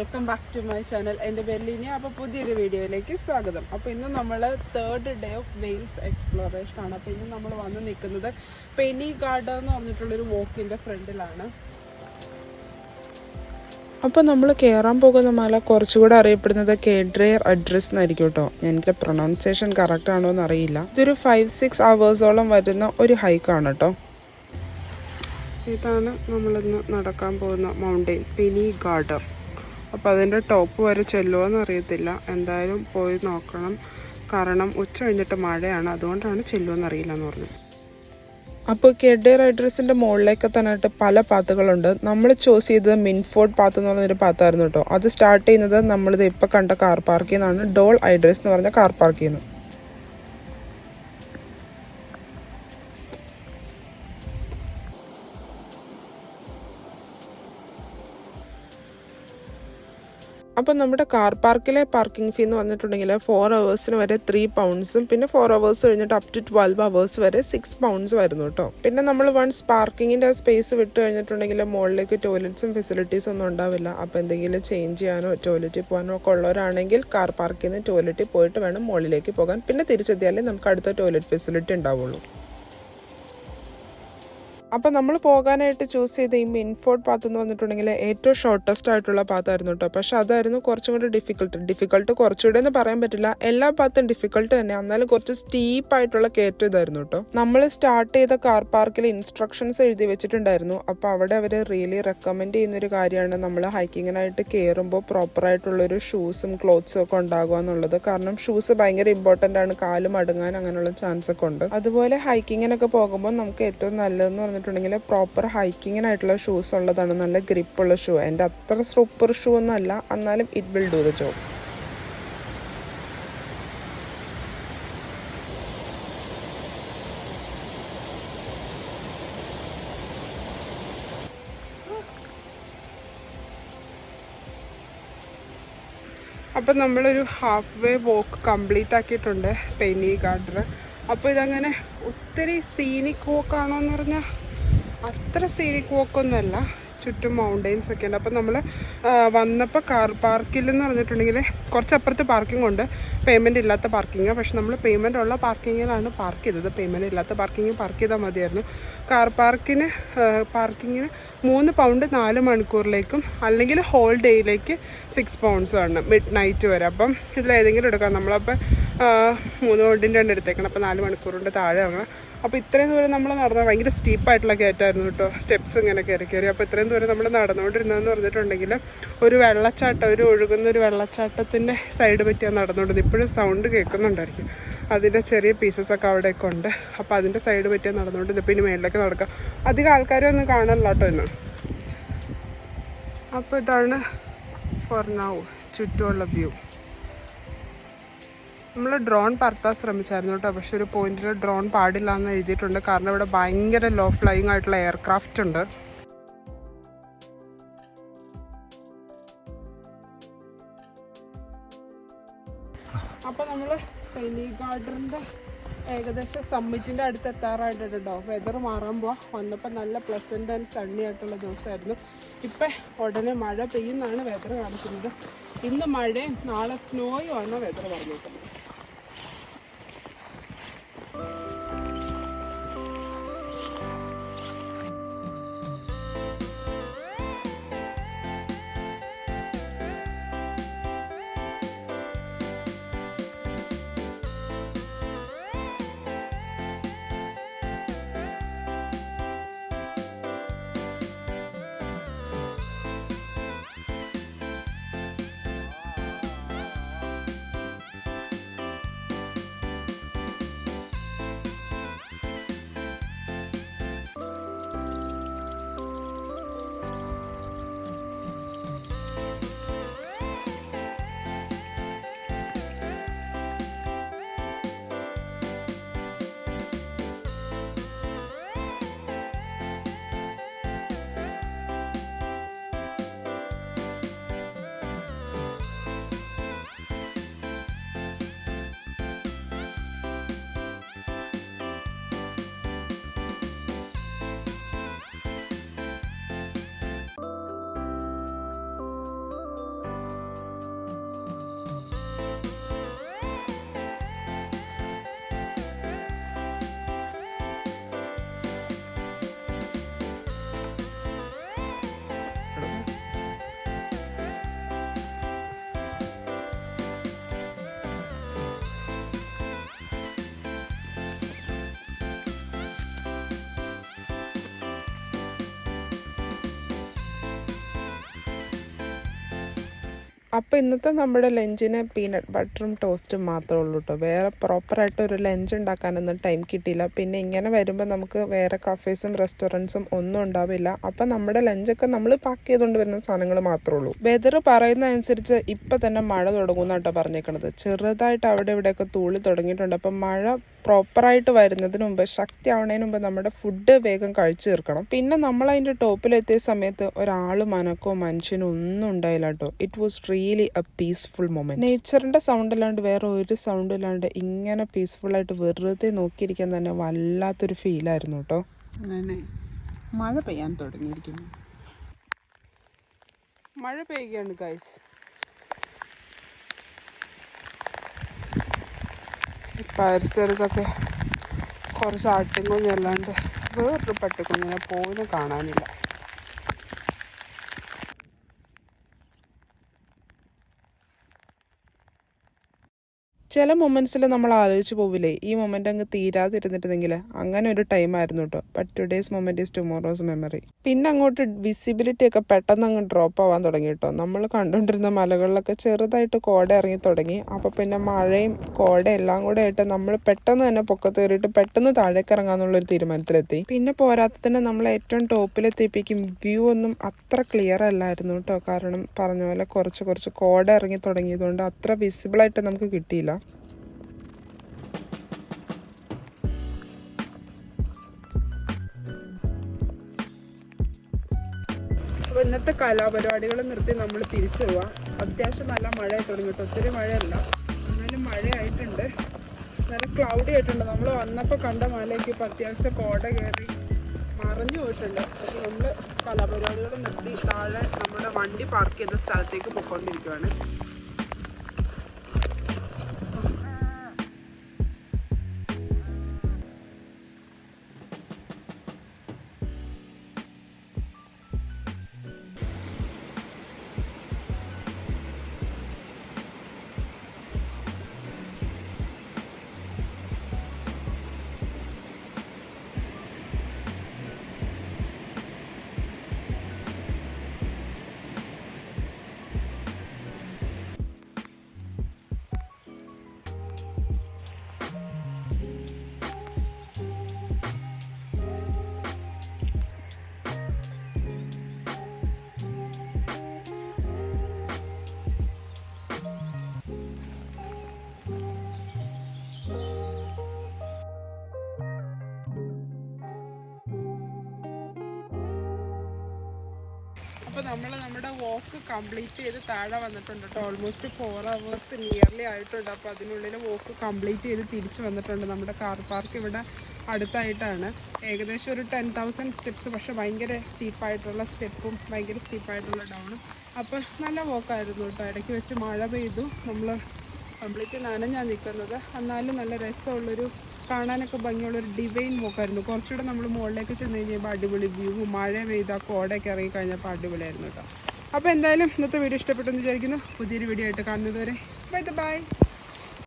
Welcome back to my channel. എൻ്റെ പേര് ലിനി. അപ്പോൾ പുതിയൊരു വീഡിയോയിലേക്ക് സ്വാഗതം. അപ്പോൾ ഇന്ന് നമ്മൾ 3rd day of Wales exploration ആണ്. അപ്പോൾ ഇന്ന് നമ്മൾ വന്ന് നിൽക്കുന്നത് പെനി ഗാർഡൻ എന്ന് പറഞ്ഞിട്ടുള്ളൊരു വോക്കിൻ്റെ ഫ്രണ്ടിലാണ്. അപ്പോൾ നമ്മൾ കയറാൻ പോകുന്ന മല കുറച്ചുകൂടെ അറിയപ്പെടുന്നത് കേഡ്രയർ അഡ്രസ് എന്നായിരിക്കും കേട്ടോ. എനിക്ക് പ്രൊണൗൺസിയേഷൻ കറക്റ്റ് ആണോ എന്ന് അറിയില്ല. ഇതൊരു 5-6 hours വരുന്ന ഒരു ഹൈക്കാണ് കേട്ടോ. ഇതാണ് നമ്മളിന്ന് നടക്കാൻ പോകുന്ന മൗണ്ടെയിൻ പെനി ഗാർഡൻ. അപ്പോൾ അതിൻ്റെ ടോപ്പ് വരെ ചെല്ലുമോ എന്ന് അറിയത്തില്ല. എന്തായാലും പോയി നോക്കണം. കാരണം ഉച്ച കഴിഞ്ഞിട്ട് മഴയാണ്, അതുകൊണ്ടാണ് ചെല്ലുമോ അറിയില്ല എന്ന് പറഞ്ഞു. അപ്പോൾ കേഡ്രയർ അഡ്രസ്സിൻ്റെ മുകളിലേക്ക് തന്നെ പല പാത്തുകളുണ്ട്. നമ്മൾ ചൂസ് ചെയ്തത് മിൻഫോർഡ് പാത്ത് എന്ന് പറഞ്ഞൊരു പാത്തായിരുന്നു കേട്ടോ. അത് സ്റ്റാർട്ട് ചെയ്യുന്നത് നമ്മളിത് ഇപ്പോൾ കണ്ട കാർ പാർക്കിൽ നിന്നാണ്. ഡോൾ ഐഡ്രസ് എന്ന് പറഞ്ഞ കാർ പാർക്കിൽ നിന്ന്. അപ്പോൾ നമ്മുടെ കാർ പാർക്കിലെ പാർക്കിംഗ് ഫീ എന്ന് പറഞ്ഞിട്ടുണ്ടെങ്കിൽ 4 hours വരെ 3 pounds, പിന്നെ 4 hours കഴിഞ്ഞിട്ട് അപ് ടു 12 hours വരെ 6 pounds വരുന്നു കേട്ടോ. പിന്നെ നമ്മൾ വൺസ് പാർക്കിങ്ങിൻ്റെ സ്പേസ് വിട്ട് കഴിഞ്ഞിട്ടുണ്ടെങ്കിൽ മുകളിലേക്ക് ടോയ്ലറ്റ്സും ഫെസിലിറ്റീസും ഒന്നും ഉണ്ടാവില്ല. അപ്പോൾ എന്തെങ്കിലും ചേഞ്ച് ചെയ്യാനോ ടോയ്ലറ്റിൽ പോകാനോ ഒക്കെ ഉള്ളവരാണെങ്കിൽ കാർ പാർക്കിൽ നിന്ന് ടോയ്ലറ്റിൽ പോയിട്ട് വേണം മുകളിലേക്ക് പോകാൻ. പിന്നെ തിരിച്ചെത്തിയാലേ നമുക്ക് അടുത്ത ടോയ്ലറ്റ് ഫെസിലിറ്റി ഉണ്ടാവുള്ളൂ. അപ്പോൾ നമ്മൾ പോകാനായിട്ട് ചൂസ് ചെയ്ത ഈ മിൻഫോർഡ് പാത്ത് എന്ന് പറഞ്ഞിട്ടുണ്ടെങ്കിൽ ഏറ്റവും ഷോർട്ടസ്റ്റ് ആയിട്ടുള്ള പാത്തായിരുന്നു കേട്ടോ. പക്ഷെ അതായിരുന്നു കുറച്ചും കൂടി ഡിഫിക്കൾട്ട് കുറച്ചുകൂടെ എന്ന് പറയാൻ പറ്റില്ല. എല്ലാ പാത്തും ഡിഫിക്കൾട്ട് തന്നെ, എന്നാലും കുറച്ച് സ്റ്റീപ്പായിട്ടുള്ള കയറ്റം ഇതായിരുന്നു കേട്ടോ. നമ്മൾ സ്റ്റാർട്ട് ചെയ്ത കാർ പാർക്കിൽ ഇൻസ്ട്രക്ഷൻസ് എഴുതി വെച്ചിട്ടുണ്ടായിരുന്നു. അപ്പോൾ അവിടെ അവർ റിയലി റെക്കമെൻഡ് ചെയ്യുന്നൊരു കാര്യമാണ് നമ്മൾ ഹൈക്കിങ്ങിനായിട്ട് കയറുമ്പോൾ പ്രോപ്പറായിട്ടുള്ളൊരു ഷൂസും ക്ലോത്ത്സും ഒക്കെ ഉണ്ടാകുക എന്നുള്ളത്. കാരണം ഷൂസ് ഭയങ്കര ഇമ്പോർട്ടൻ്റ് ആണ്, കാല് മടങ്ങാൻ അങ്ങനെയുള്ള ചാൻസ് ഒക്കെ ഉണ്ട്. അതുപോലെ ഹൈക്കിങ്ങിനൊക്കെ പോകുമ്പോൾ നമുക്ക് ഏറ്റവും നല്ലതെന്ന് പറഞ്ഞിട്ടുണ്ടെങ്കിൽ പ്രോപ്പർ ഹൈക്കിങ്ങിനായിട്ടുള്ള ഷൂസ് ഉള്ളതാണ്, നല്ല ഗ്രിപ്പുള്ള ഷൂ. എൻ്റെ അത്ര സൂപ്പർ ഷൂ ഒന്നും അല്ല, എന്നാലും it will do the job. അപ്പോൾ നമ്മളൊരു ഹാഫ് വേ വോക്ക് കംപ്ലീറ്റ് ആക്കിയിട്ടുണ്ട് പെനി ഗാർഡൻ. അപ്പോൾ ഇതങ്ങനെ ഒത്തിരി സീനിക് വോക്കാണോ എന്ന് പറഞ്ഞാൽ അത്ര സീനിക് വോക്കൊന്നുമല്ല. ചുറ്റും മൗണ്ടെയിൻസ് ഒക്കെ ഉണ്ട്. അപ്പോൾ നമ്മൾ വന്നപ്പോൾ കാർ പാർക്കിൽ എന്ന് പറഞ്ഞിട്ടുണ്ടെങ്കിൽ കുറച്ചപ്പുറത്ത് പാർക്കിംഗ് ഉണ്ട്, പേയ്മെൻറ്റ് ഇല്ലാത്ത പാർക്കിംഗ്. പക്ഷെ നമ്മൾ പേയ്മെൻ്റ് ഉള്ള പാർക്കിങ്ങിലാണ് പാർക്ക് ചെയ്തത്. പേയ്മെൻറ്റ് ഇല്ലാത്ത പാർക്കിംഗ് പാർക്ക് ചെയ്താൽ മതിയായിരുന്നു. കാർ പാർക്കിങ്ങിന് 3 pound 4 മണിക്കൂറിലേക്കും അല്ലെങ്കിൽ ഹോൾ ഡേയിലേക്ക് 6 pounds ആണ് മിഡ് നൈറ്റ് വരെ. അപ്പം ഇതിലേതെങ്കിലും എടുക്കാം. നമ്മളപ്പോൾ 3 pound എടുത്തേക്കണം. അപ്പോൾ 4 മണിക്കൂറിൻ്റെ താഴെ ഇറങ്ങണം. അപ്പോൾ ഇത്രയും ദൂരം നമ്മൾ നടന്നത് ഭയങ്കര സ്റ്റീപ്പായിട്ടുള്ള കയറ്റമായിരുന്നു കേട്ടോ. സ്റ്റെപ്സ് ഇങ്ങനെ കയറി. അപ്പോൾ ഇത്രയും ദൂരം നമ്മൾ നടന്നുകൊണ്ടിരുന്നതെന്ന് പറഞ്ഞിട്ടുണ്ടെങ്കിൽ ഒരു വെള്ളച്ചാട്ടം, ഒരു ഒഴുകുന്ന ഒരു വെള്ളച്ചാട്ടത്തിൻ്റെ സൈഡ് പറ്റിയാണ് നടന്നുകൊണ്ടിരുന്നത്. ഇപ്പോഴും സൗണ്ട് കേൾക്കുന്നുണ്ടായിരിക്കും. അതിൻ്റെ ചെറിയ പീസസൊക്കെ അവിടെയൊക്കെ ഉണ്ട്. അപ്പോൾ അതിൻ്റെ സൈഡ് പറ്റിയാണ് നടന്നുകൊണ്ടിരുന്നത്. ഇപ്പോൾ ഇനി മേളിലേക്ക് നടക്കാം. അധികം ആൾക്കാരൊന്നും കാണാനില്ല കേട്ടോ ഇന്ന്. അപ്പോൾ ഇതാണ് ഫോർ നൗ ചുറ്റുമുള്ള വ്യൂ. നമ്മൾ ഡ്രോൺ പറത്താൻ ശ്രമിച്ചായിരുന്നു കേട്ടോ. പക്ഷെ ഒരു പോയിന്റിൽ ഡ്രോൺ പാടില്ല എന്ന് എഴുതിയിട്ടുണ്ട്. കാരണം ഇവിടെ ഭയങ്കര ലോ ഫ്ലൈയിങ് ആയിട്ടുള്ള എയർക്രാഫ്റ്റ് ഉണ്ട്. അപ്പോൾ നമ്മൾ പെനി ഗാർഡൻ്റെ ഏകദേശം സമ്മിറ്റിൻ്റെ അടുത്ത് എത്താറായിട്ടുണ്ട് കേട്ടോ. വെതർ മാറുമ്പോൾ വന്നപ്പോൾ നല്ല പ്ലസൻ്റ് ആൻഡ് സണ്ണി ആയിട്ടുള്ള ദിവസമായിരുന്നു. ഇപ്പം ഉടനെ മഴ പെയ്യുന്നതാണ് വെതർ കാണിക്കുന്നത്. ഇന്ന് മഴയും നാളെ സ്നോയും ആണ് വെതർ പറഞ്ഞിരിക്കുന്നത്. അപ്പോൾ ഇന്നത്തെ നമ്മുടെ ലഞ്ചിന് പീനട്ട് ബട്ടറും ടോസ്റ്റും മാത്രമേ ഉള്ളൂ കേട്ടോ. വേറെ പ്രോപ്പറായിട്ട് ഒരു ലഞ്ച് ഉണ്ടാക്കാനൊന്നും ടൈം കിട്ടിയില്ല. പിന്നെ ഇങ്ങനെ വരുമ്പോൾ നമുക്ക് വേറെ കഫേസും റെസ്റ്റോറൻറ്റ്സും ഒന്നും ഉണ്ടാവില്ല. അപ്പം നമ്മുടെ ലഞ്ചൊക്കെ നമ്മൾ പാക്ക് ചെയ്തുകൊണ്ട് വരുന്ന സാധനങ്ങൾ മാത്രമേ ഉള്ളൂ. വെതർ പറയുന്ന അനുസരിച്ച് ഇപ്പം തന്നെ മഴ തുടങ്ങുമെന്നാണ് കേട്ടോ പറഞ്ഞേക്കണത്. ചെറുതായിട്ട് അവിടെ ഇവിടെയൊക്കെ തൂളി തുടങ്ങിയിട്ടുണ്ട്. അപ്പം മഴ പ്രോപ്പറായിട്ട് വരുന്നതിന് മുമ്പ്, ശക്തി ആവുന്നതിന് മുമ്പ് നമ്മുടെ ഫുഡ് വേഗം കഴിച്ചു തീർക്കണം. പിന്നെ നമ്മൾ അതിൻ്റെ ടോപ്പിലെത്തിയ സമയത്ത് ഒരാളും അനക്കോ മനുഷ്യനോ ഒന്നും ഉണ്ടായില്ല കേട്ടോ. It was really a peaceful moment. നേച്ചറിന്റെ സൗണ്ട് അല്ലാണ്ട് വേറെ ഒരു സൗണ്ട് ഇല്ലാണ്ട് ഇങ്ങനെ പീസ്ഫുൾ ആയിട്ട് വെറുതെ നോക്കിയിരിക്കാൻ തന്നെ വല്ലാത്തൊരു ഫീലായിരുന്നു കേട്ടോ. അങ്ങനെ മഴ പെയ്യാൻ തുടങ്ങിയിരിക്കുന്നു. മഴ പെയ്യുകയാണ് ഗൈസ്. പരിസരത്തൊക്കെ കുറച്ച് ആട്ടിൻകുഞ്ഞല്ലാണ്ട് വേറൊരു പട്ടിക്കുഞ്ഞിനെ പോലും കാണാനില്ല. ചില മൊമെൻറ്റ്സിൽ നമ്മൾ ആലോചിച്ച് പോവില്ലേ, ഈ മൊമെൻ്റ് അങ്ങ് തീരാതിരുന്നിട്ടുണ്ടെങ്കിൽ. അങ്ങനെ ഒരു ടൈം ആയിരുന്നു കേട്ടോ. But today's moment is tomorrow's memory. പിന്നെ അങ്ങോട്ട് വിസിബിലിറ്റി ഒക്കെ പെട്ടെന്ന് അങ്ങ് ഡ്രോപ്പ് ആവാൻ തുടങ്ങി കേട്ടോ. നമ്മൾ കണ്ടുകൊണ്ടിരുന്ന മലകളിലൊക്കെ ചെറുതായിട്ട് കോട ഇറങ്ങി തുടങ്ങി. അപ്പോൾ പിന്നെ മഴയും കോട എല്ലാം കൂടെ ആയിട്ട് നമ്മൾ പെട്ടെന്ന് തന്നെ പൊക്കത്ത് കയറിയിട്ട് പെട്ടെന്ന് താഴേക്ക് ഇറങ്ങാന്നുള്ളൊരു തീരുമാനത്തിലെത്തി. പിന്നെ പോരാത്തതിന് നമ്മൾ ഏറ്റവും ടോപ്പിലെത്തിയപ്പോഴേക്കും വ്യൂ ഒന്നും അത്ര ക്ലിയർ അല്ലായിരുന്നു കേട്ടോ. കാരണം പറഞ്ഞ പോലെ കുറച്ച് കോട ഇറങ്ങി തുടങ്ങിയതുകൊണ്ട് അത്ര വിസിബിളായിട്ട് നമുക്ക് കിട്ടിയില്ല. അപ്പോൾ ഇന്നത്തെ കലാപരിപാടികൾ നിർത്തി നമ്മൾ തിരിച്ചു പോവാം. അത്യാവശ്യം നല്ല മഴയായി തുടങ്ങി കേട്ടോ. ഒത്തിരി മഴയല്ല, എന്നാലും മഴയായിട്ടുണ്ട്. നല്ല ക്ലൗഡി ആയിട്ടുണ്ട്. നമ്മൾ വന്നപ്പോൾ കണ്ട മലയ്ക്ക് ഇപ്പോൾ അത്യാവശ്യം കോട കയറി മറഞ്ഞു പോയിട്ടുണ്ട്. അപ്പോൾ നമ്മൾ കലാപരിപാടികൾ നിർത്തി താഴെ നമ്മുടെ വണ്ടി പാർക്ക് ചെയ്ത സ്ഥലത്തേക്ക് പോയിക്കൊണ്ടിരിക്കുകയാണ്. അപ്പോൾ നമ്മൾ നമ്മുടെ വോക്ക് കംപ്ലീറ്റ് ചെയ്ത് താഴെ വന്നിട്ടുണ്ട് കേട്ടോ. ഓൾമോസ്റ്റ് 4 hours നിയർലി ആയിട്ടുണ്ട്. അപ്പോൾ അതിനുള്ളിൽ വോക്ക് കംപ്ലീറ്റ് ചെയ്ത് തിരിച്ച് വന്നിട്ടുണ്ട്. നമ്മുടെ കാർ പാർക്ക് ഇവിടെ അടുത്തായിട്ടാണ്. ഏകദേശം ഒരു 10,000 സ്റ്റെപ്സ്, പക്ഷേ ഭയങ്കര സ്റ്റീപ്പായിട്ടുള്ള സ്റ്റെപ്പും ഭയങ്കര സ്റ്റീപ്പായിട്ടുള്ള ഡൗണും. അപ്പോൾ നല്ല വോക്കായിരുന്നു കേട്ടോ. ഇടയ്ക്ക് വെച്ച് മഴ പെയ്തു. നമ്മൾ കംപ്ലീറ്റ് നനഞ്ഞാണ് നിൽക്കുന്നത്. എന്നാലും നല്ല രസമുള്ളൊരു, കാണാനൊക്കെ ഭംഗിയുള്ളൊരു ഡിവൈൻ വോക്കായിരുന്നു. കുറച്ചുകൂടെ നമ്മൾ മുകളിലേക്ക് ചെന്ന് കഴിഞ്ഞപ്പോൾ അടിപൊളി വ്യൂ, മഴ പെയ്താൽ കോടയൊക്കെ ഇറങ്ങി കഴിഞ്ഞപ്പോൾ അടിപൊളിയായിരുന്നു കേട്ടോ. അപ്പോൾ എന്തായാലും ഇന്നത്തെ വീഡിയോ ഇഷ്ടപ്പെട്ടെന്ന് വിചാരിക്കുന്നു. പുതിയൊരു വീഡിയോ ആയിട്ട് കാണുന്നത് വരെ ബൈ.